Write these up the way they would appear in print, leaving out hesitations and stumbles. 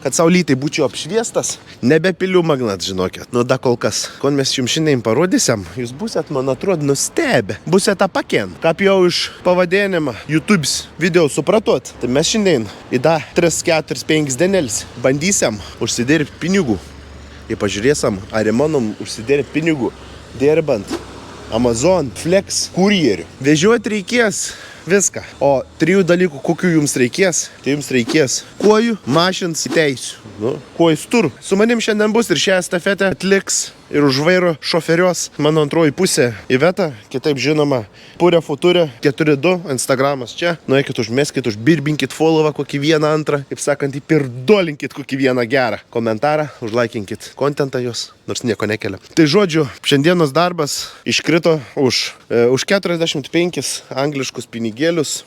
Kad saulytai būčiau apšviestas, nebepiliu magnat, žinokit. Nu da kol kas. Kon mes jums šiandien parodysim, jūs būsat, man atrodo, nustebę. Būsat apakien. Kaip jau iš pavadinimą YouTube's video supratot, tai mes šiandien į da 3, 4, 5 dienelis bandysim užsidirbti pinigų. Ir pažiūrėsim, ar įmanom užsidirbti pinigų dirbant Amazon, Flex, kurjerių. Vežiuoti reikės viską. O 3 dalykų, kokių jums reikės, tai jums reikės kojų, mašins, teisių. Nu, kojus tur. Su manim šiandien bus ir šią estafetę atliks ir už vairo šoferios mano antroji pusė Iveta, kitaip žinoma, Purė Futurė 42, Instagramas čia. Nuėkit, užmeskit, užbirbinkit follową kokį vieną antrą, kaip sakant, įpirdolinkit kokį vieną gerą komentarą, užlaikinkit kontentą jos, nors nieko nekelia. Tai žodžiu, šiandienos darbas iškrito už 45 angliškus pinigėlius,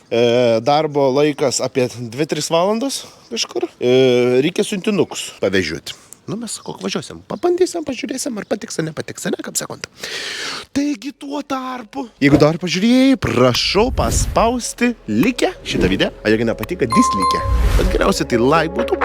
darbo laikas apie 2-3 valandos kažkur, reikia siuntinukus pavežiuoti. Nu, mes važiuosim, pabandysim, pažiūrėsim, ar patiks, ar nepatiks, ne, kaip sakant. Taigi tuo tarpu, jeigu dar pažiūrėjai, prašau paspausti likę šitą video, o jeigu nepatika, dislike. Bet geriausia tai like būtų.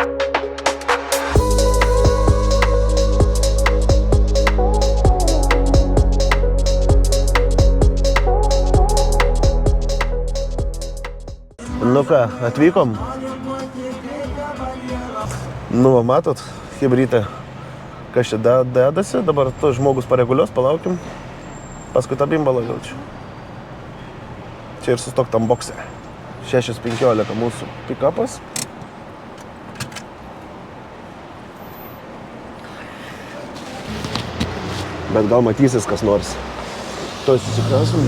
Nu ką, atvykom? Nu, va, matot? Hebrytė, kas čia dedasi, dabar to žmogus pareguliuos, palaukim, paskui tą bimbalą jaučiu. Čia ir sustok tam bokse. 6.15 mūsų pick-upas. Bet gal matysis kas nors. Tuoj susikrausim.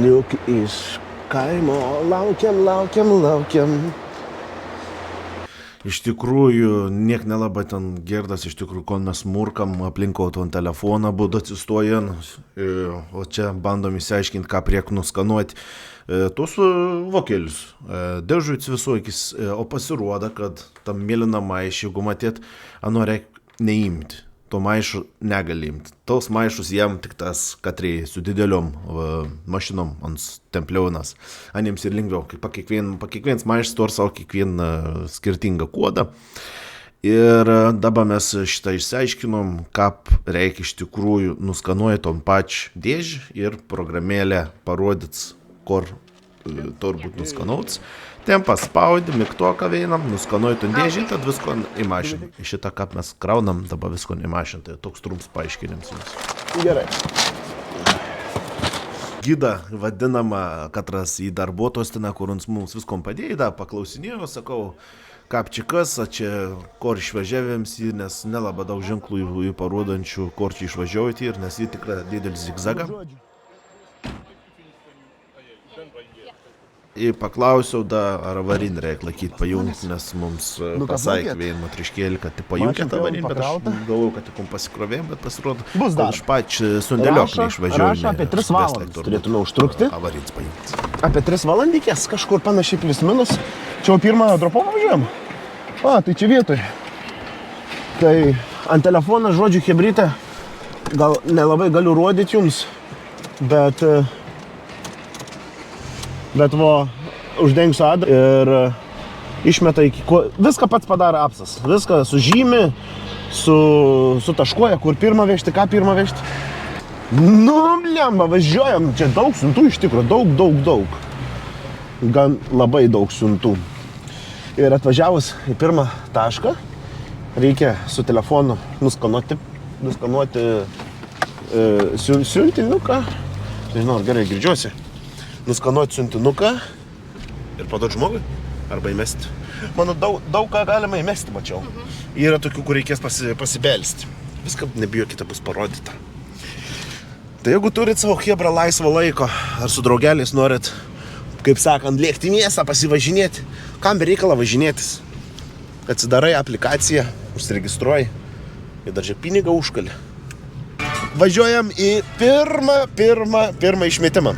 Juk iš kaimo laukiam. Iš tikrųjų, niek nelabai ten gerdas, iš tikrųjų, kol mes murkam, aplinkau ton telefoną būdu atsistojant, o čia bandom įsiaiškinti, ką priek nuskanuoti tuos vokelius, dėžuits visokius, o pasirodo, kad tam mėlyna maišė, jeigu matėt, reik neimti. To maišų negali imti. Tos maišus jam tik tas katrei su dideliom mašinom ant templiaunas. Jiems ir lengviau. Kiekvienas maišas turi savo kiekvieną skirtingą kodą. Ir dabar mes šitą išsiaiškinom, kaip reikia iš tikrųjų nuskanuoti tom pačią dėžį ir programėlę parodyti, kur turbūt nuskanuotis. Ten paspaudi, mygtuką veinam, nuskanuoji ton dėžį, tad visko į mašiną. Šitą, kaip mes kraunam, dabar visko į mašiną. Tai toks trumps paaiškinimas jums. Gerai. Gida vadinama, katras į darbuotojus ten, kur mums viskom padėjo, paklausinėjau, sakau, kaip čia kas, o čia kur išvažiavėms, nes nelabai daug ženklų parodančių, kur čia išvažiuoti, nes jį tikrai didelis zigzagą. Ir paklausiau, ar avarinį reikia laikyti pajungti, nes mums pasakė vieną motriškėlį, kad pajungė tą avarinį, bet aš galvoju, kad tik pasikrovėjom, bet pasirodo, kad iš pačių sundėliok neišvažiuojame. Rašo apie 3 valandas turėtume užtrukti. Avarinis pajungti. Apie 3 valandykės, kažkur panašiai plius minus. Čia jau pirmą dropovą važiuojam. Tai čia vietoj. Tai ant telefoną, žodžiu, hebrytę, gal nelabai galiu rodyti jums, bet uždengsiu adresą ir išmeta viską pats padaro apsas. Viską sužymi, sutaškuoja, kur pirmą vežti, ką pirmą vežti. Nu, blemba, važiuojam, čia daug siuntų iš tikrųjų, daug. Gan labai daug siuntų. Ir atvažiavus į pirmą tašką, reikia su telefonu nuskanuoti siuntinuką. Nežinau, gerai girdžiuosi. Nuskanuoti siuntinuką ir paduoti žmogui arba įmesti. Manau, daug ką galima įmesti, mačiau. Yra tokių, kur reikės pasibelsti. Viską nebijokite, bus parodyta. Tai jeigu turit savo chebrą laisvo laiko, ar su draugeliais norit, kaip sakant, lėkti miestą, pasivažinėti, kam bereikala važinėtis. Atsidarai aplikaciją, užsiregistruoji ir dar čia pinigą užkali. Važiuojam į pirmą išmetimą.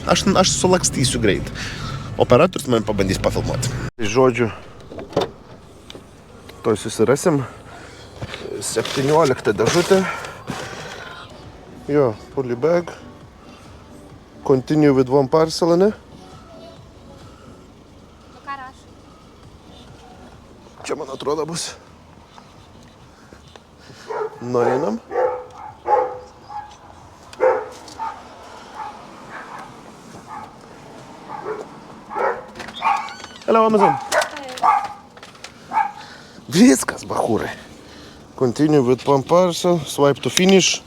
Aš sulakstysiu greit. operatorius man pabandys pafilmuoti. Žodžiu, toj susirasim 17 dėžutė. Jo, polybag. Continue with one parcel, ne? Ką rašai? Čia, man atrodo, bus. Nueinam. Hello, Amazon. Viskas, bachūrai. Continue with one parcel, swipe to finish.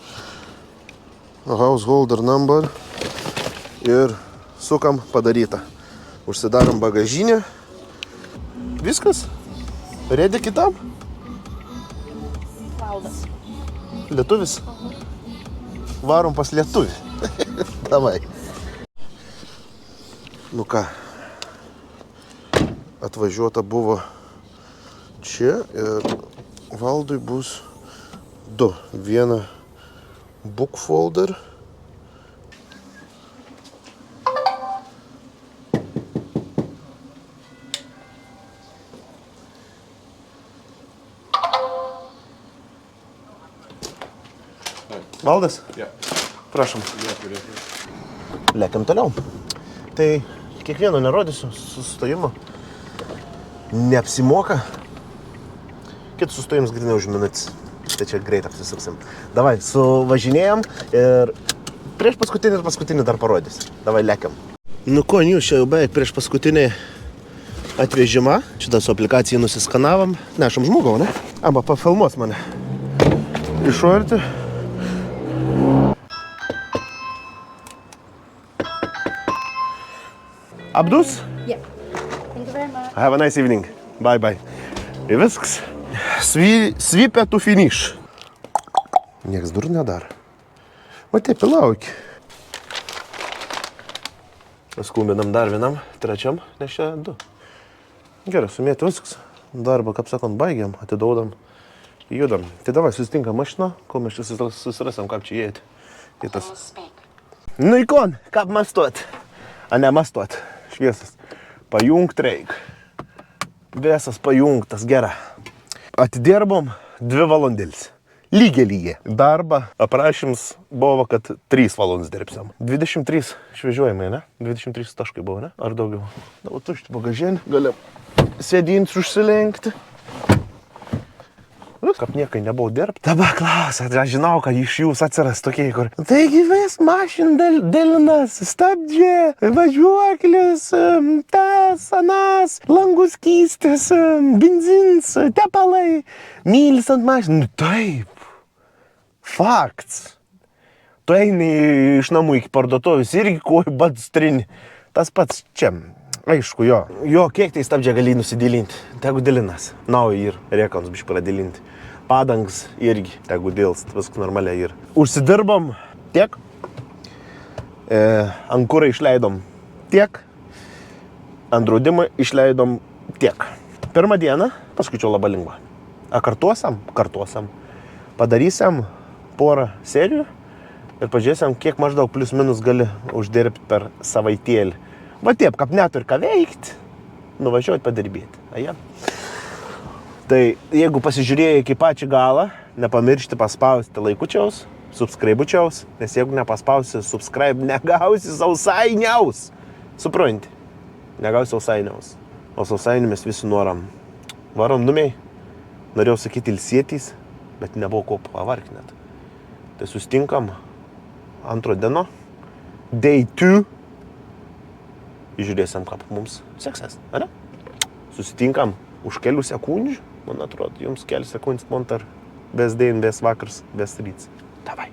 Householder number. Ir sukam padaryta. Užsidarom bagažinę. Viskas. Ready kitam? Valdas. Lietuvis. Varom pas lietuvį. Davai. Nu ką. Atvažiuota buvo čia ir Valdui bus 2. Vieną book folder. Valdas? Ja. Prašom. Lekiam toliau. Tai kiekvieno nerodysiu sustojimo. Neapsimoka. Kitus sustojimus grinai už minutės. Tai čia greit apsisuksim. Davai, suvažinėjom ir prieš paskutinį ir paskutinį dar parodys. Davai, lekiam. Nu ko, jūs čia jau beveik prieš paskutinį atvežimą. Šitą su aplikacijai nusiskanavom. Nešam žmogau, ne? Aba pafilmuos mane. Išorti. Abdus? Yeah. Thank you very much. Have a nice evening. Bye bye. Ir viskas. Sweep to finish. Niekas durų nedaro. O taip, lauki. Skumbinam dar vienam, trečiam, nes čia 2. Gerai, sumėti viskas. Darbą, kaip sakant, baigiam, atidaudam, judam. Tai davai, susitinkam mašiną, kol mes čia susirasim, kaip čia įeiti. Tai tas. Nu ikon, kaip mastuot. A ne mastuot. Šviesas. Pajungt reik. Visas pajungtas, gera. Atidirbom 2 valandėlis. Lygiai. Darbą aprašyms buvo, kad 3 valandas dirbsim. 23 išvežiojimai, ne? 23 taškai buvo, ne? Ar daugiau? Na, o tušti bagažinį. Galim sėdinti, užsilenkti. Kaip niekai nebuvo dirbti. Dabar klausia, aš žinau, kad iš jūs atsiras tokie, kur... Taigi vis mašin dėlinas, stabdžiai, važiuoklis, tas, anas, langų skystis, benzins, tepalai, mylis ant mašinų. Nu taip, fakts. Tu eini iš namų iki parduotuvės irgi kojų bats trini. Tas pats čia. Aišku, jo. Jo, kiek tai stabdžiai gali nusidėlinti. Tegu dėlinas. Nauja ir reikalus biškai pradėlinti. Padangs irgi, tegu dėlst. Viskas normaliai ir. Užsidirbom tiek. Ant kurą išleidom tiek. Ant draudimą išleidom tiek. Pirmą dieną, paskaičiau labai lengva. Kartuosam? Kartuosam. Padarysim porą serijų ir pažiūrėsim, kiek maždaug plius minus gali uždirbti per savaitėlį. Va taip, kaip neturi ką veikti, nuvažiuoti padirbėti. Aja. Tai jeigu pasižiūrėjai iki pačią galą, nepamiršti paspausti laikučiaus, subscribučiaus, nes jeigu nepaspausi subscribe, negausi sausainiaus. Supranti? Negausi sausainiaus. O sausainių mes visi noram. Varom numiai. Norėjau sakyti ilsėtys, bet nebuvo ko pavargti net. Tai sustinkam antro dieno. Day 2. Žiūrėsim, kaip mums seksis, ar ne? Susitinkam už kelių sekundžių, man atrodo, jums kelių sekundžių montar, bes dien, bes vakars, bes ryts. Davai.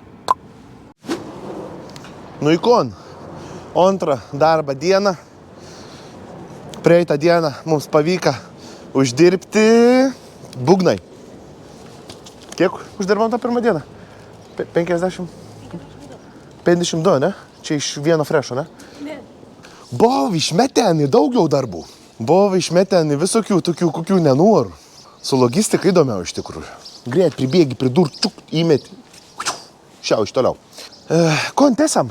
Nu ikon, antrą darbą dieną, praeitą dieną mums pavyko uždirbti būgnai. Kiek uždirbom tą pirmą dieną? 50? 52, ne? Čia iš vieno frešo, ne? Ne. Buvo išmeteni daugiau darbų. Buvo išmeteni visokių tokių, kokių nenorų. Su logistika įdomiau iš tikrųjų. Greit pribėgi, pridurt, čiuk, įmeti. Šiau iš toliau. Kon tęsiam,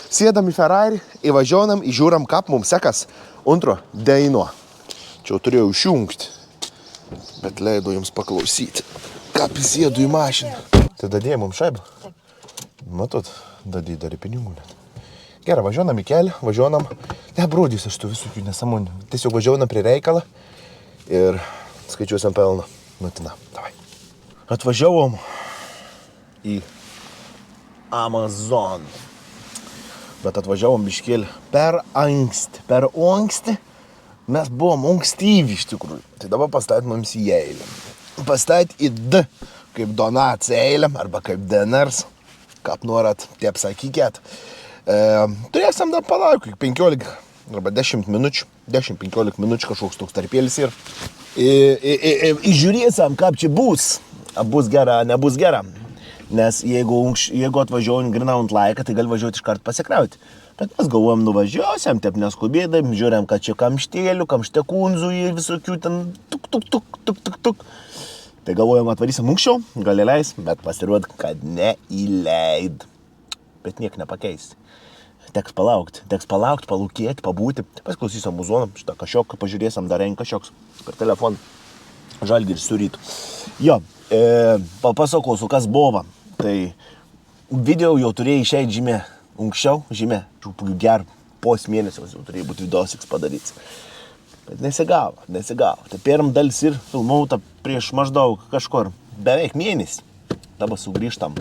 sėdam į Ferrari, įvažiuonam, įžiūram, kaip mums sekas antro daino. Čia turėjau išjungti, bet leido jums paklausyti, kaip įsėdu į mašiną. Tai dadėjai mums šaibą? Matot, dadėjai dar į pinigų net. Gerai, važiuonam į kelią, važiuonam, nebrodysiu aš tų visokių nesąmonių. Tiesiog važiuonam prie reikalą ir skaičiuosim pelną. Nutina, davai. Atvažiavom į Amazon. Bet atvažiavom biškėlį per anksti. Mes buvom ankstyvi iš tikrųjų. Tai dabar pastatė mums į eilę. Pastatė į D, kaip donac eilę, arba kaip DNRs, kaip norat, taip sakykėt. Turėsim dar palaukti 15 arba 10 minučių. 10-15 minučių kažkoks toks tarpėlis ir žiūrėsim, kaip čia bus. Bus gera, nebus gera. Nes jeigu atvažiuojam grinaujant laiką, tai gali važiuoti iš karto pasikrauti. Bet mes galvojam, nuvažiuosim, taip neskubėdam, žiūrėjom, kad čia kamštėlių, kamštekunzų, visokių ten tuk. Tai galvojam, atvarysim anksčiau, gal įleis, bet pasirodo, kad neįleid. Bet niek nepakeis. Teks palaukti, palūkėti, pabūti. Pasiklausysim muzoną, šitą kažkoką, pažiūrėsim dar ein kažkoks per telefoną. Žalgiris su rytu. Jo, papasakosiu, kas buvo. Tai video jau turėjai išeiti žymė anksčiau, ger pos mėnesios jau turėjai būti videosiks padaryts. Bet nesigavo. Tai pirm dalis ir filmauta prieš maždaug kažkur beveik mėnesį. Dabar sugrįžtam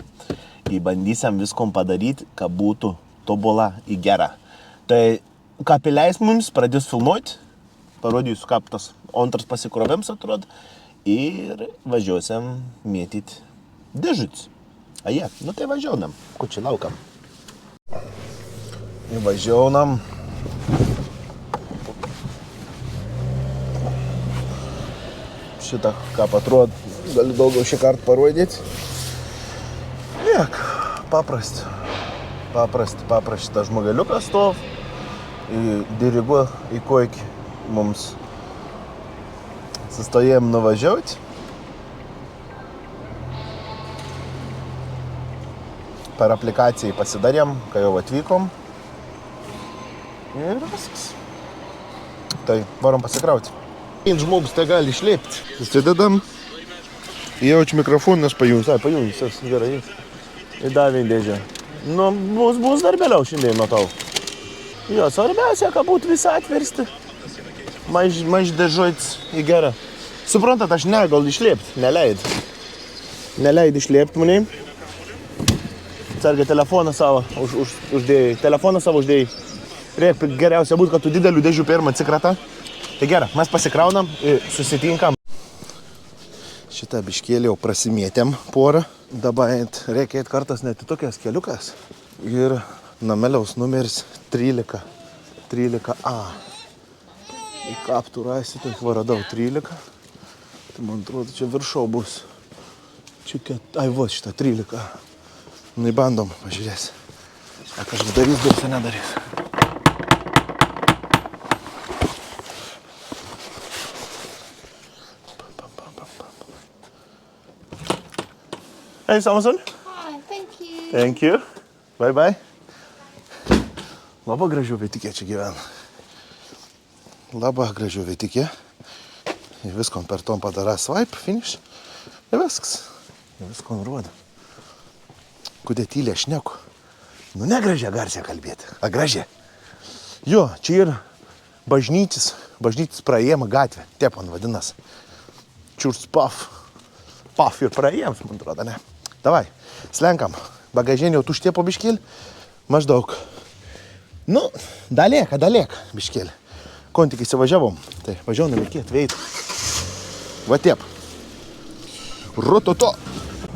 ir bandysim viskom padaryti, kad būtų tobula į gerą. Tai ką pileis mums, pradės filmuoti, parodysiu, kaip tas antras pasikrovims atrodo ir važiuosim mėtyti dėžutis. Aje, nu tai važiaunam, ko čia laukam. Važiaunam. Šitą, ką atrodo, galiu daugiau šį kartą parodyti. Niek, paprasti tas žmogeliukas stov, diriguoja į kokį mums sustojėjom nuvažiuoti. Per aplikaciją pasidarėm, kai jau atvykom. Ir viskas. Tai varom pasikrauti. Žmogus tai gali išlėpti. Susidedam. Jaučiu mikrofoną, aš pajungsiu. Pajungsiu, gerai. Įdavė į dėžę. Nu, bus dar vėliau šiandien matau. Jo, svarbiausia, kad būtų visą atversti. Maž dėžuotis į gerą. Suprantat, aš negal išlėpti, neleid išlėpti manai. Sargiai telefoną savo uždėjai. Reikia geriausia būtų, kad tu didelių dėžių pirmą atsikratą. Tai gerai, mes pasikraunam ir susitinkam. Šitą biškėlį jau prasimėtėm porą. Dabar reikia eit kartas net į tokias keliukas. Ir nameliaus numeris 13A. Į kaptų rasi, tai varadau 13. Tai man atrodo, čia viršau bus. Čia šitą 13. Nu, įbandom, pažiūrės. Ar kažkas darys, dursa nedarys. Hey, Samson. Hi, thank you. Thank you. Bye. Labai gražių vietikė čia gyvena. Labai gražių vietikė. Ir viskom per tom padara swipe, finish. Ir viskas. Ir viskom rodo. Kodėl tylė aš šneku? Nu, negražia garsiai kalbėti. A gražia. Jo, čia yra bažnytis praėjama gatvė. Taip man vadinas. Čiurs paf ir praėjams, man atrodo, ne? Davai, slenkam. Bagažinė jau tuštė po biškėlį. Maždaug. Nu, dalėka biškėlį. Kon tik įsivažiavom. Tai važiavom reikėt veit. Va taip. Rototo.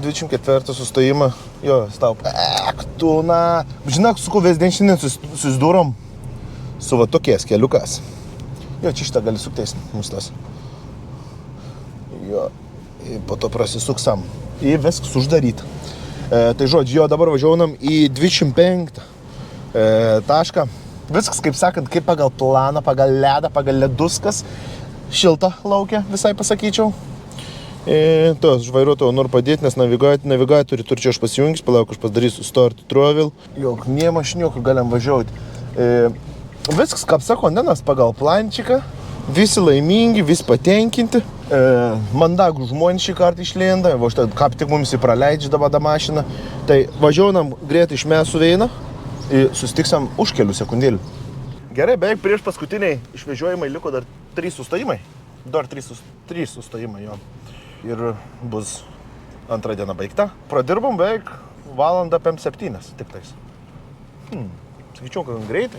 24 sustojimą. Jo, staup. Ektuna. Žinok, su ko vesdenšinė susidūrom su va tokies keliukas. Jo, čia šitą gali suktais mustas. Jo, ir po to prasisuksam. Ir viskas uždaryta. Tai žodžiu, jo, dabar važiaunam į 25 tašką. Viskas, kaip sakant, kaip pagal planą, pagal ledą, pagal leduskas. Šilta laukia, visai pasakyčiau. Tos, vairuotojo noriu padėti, nes navigatorių turiu čia aš pasijungęs, palauk, aš padarysiu start travel. Jok, nie mašiniuku galim važiuoti. Viskas, kaip sako, nenas pagal plančiką, visi laimingi, visi patenkinti. Mandagų žmonės šį kartą išlenda, va štai kaip tik mums įpraleidžia dabar mašiną. Tai važiuonam greitai iš mesų veina ir susitiksam už kelių sekundėlių. Gerai, beveik prieš paskutiniai išvežiojimai liko dar 3 sustojimai. Dar 3 sustojimai jo. Ir bus antra diena baigta. Pradirbom beveik valandą 5-7 tik tais. Sakyčiau, kad greitai.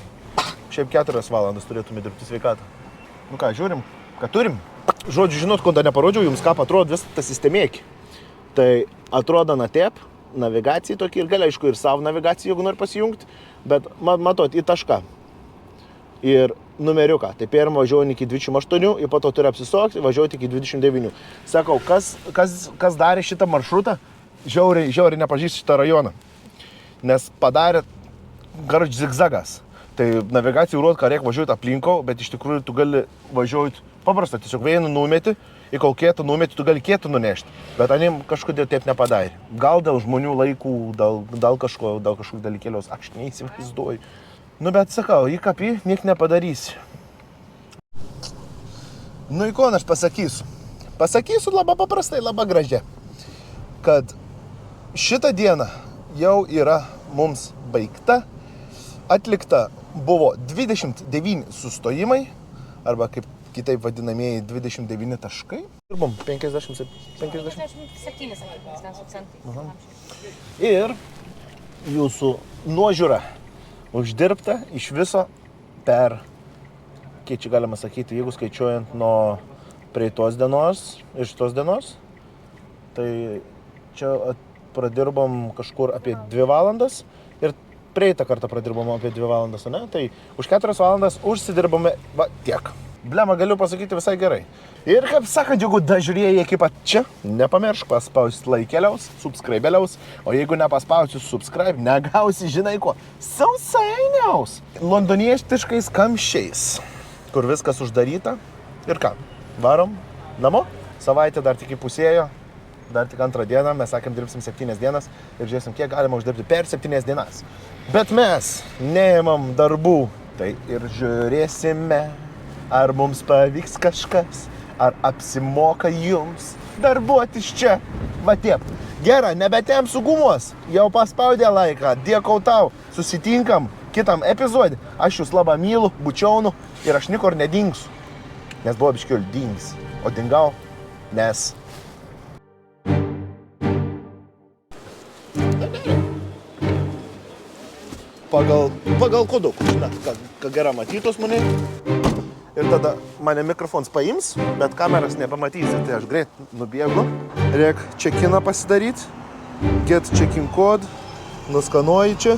Šiaip 4 valandas turėtume dirbti sveikatą. Nu ką, žiūrim, ką turim. Žodžiu, žinot, ko dar neparodžiau, jums ką atrodo vis ta sistemėki. Tai atrodo natep, navigacija tokia ir gali, aišku, ir savo navigaciją, jeigu nori pasijungti, bet matot, į tašką. Ir numeriuką. Tai pirmą važiuoju iki 28 ir po to turi apsisokti, važiuoti iki 29. Sakau, kas darė šitą maršrutą, žiauriai nepažįst šitą rajoną. Nes padarė zigzagas. Tai navigacija rodo, ką reikia važiuoti aplinko, bet iš tikrųjų tu gali važiuoti paprastą, tiesiog vieną numeti, į kol kietą numeti, tu gali kietą nunešti. Bet anim kažkodėl taip nepadarė. Gal dėl žmonių laikų, dėl kažkokių dalykėlios, aš neįsivaizduoju. Nu bet sakau, į kapį niek nepadarysi. Nu į ko aš pasakysiu? Pasakysiu labai paprastai, labai gražiai, kad šitą dieną jau yra mums baigta. Atlikta buvo 29 sustojimai, arba kaip kitaip vadinamieji 29 taškai. Dirbom 57. Ir jūsų nuožiūra uždirbta iš viso per, kiek čia galima sakyti, jeigu skaičiuojant nuo praeitos dienos ir šitos dienos, tai čia pradirbom kažkur apie 2 valandas ir praeitą kartą pradirbom apie 2 valandas, ne? Tai už 4 valandas užsidirbome, va, tiek. Blema, galiu pasakyti visai gerai. Ir kaip sakant, jeigu dažiūrėjai iki pat čia, nepamiršk paspausti laikeliaus, subscribeliaus, o jeigu nepaspausi subscribe, negausi, žinai ko, sausainiaus. Londonietiškais kamščiais, kur viskas uždaryta. Ir ką, varom namo, savaitė dar tik įpusėjo, dar tik 2 dieną, mes sakėm, dirbsim 7 dienas ir žiūrėsim, kiek galima uždirbti per 7 dienas. Bet mes neimam darbų, tai ir žiūrėsime, ar mums pavyks kažkas, ar apsimoka jums darbuotis čia. Va tiep. Gera, nebetempsiu gumos, jau paspaudė laiką, dėkau tau, susitinkam kitam epizodį. Aš jūs labai mylu, bučiaunu ir aš nikur nedingsiu, nes buvo biškiul dings, o dingau, nes pagal kodukus, ką gera matytos mane. Ir tada mane mikrofons paims, bet kameras nepamatysi, tai aš greit nubėgu. Reik check-iną pasidaryti, get check-in code, nuskanuoji čia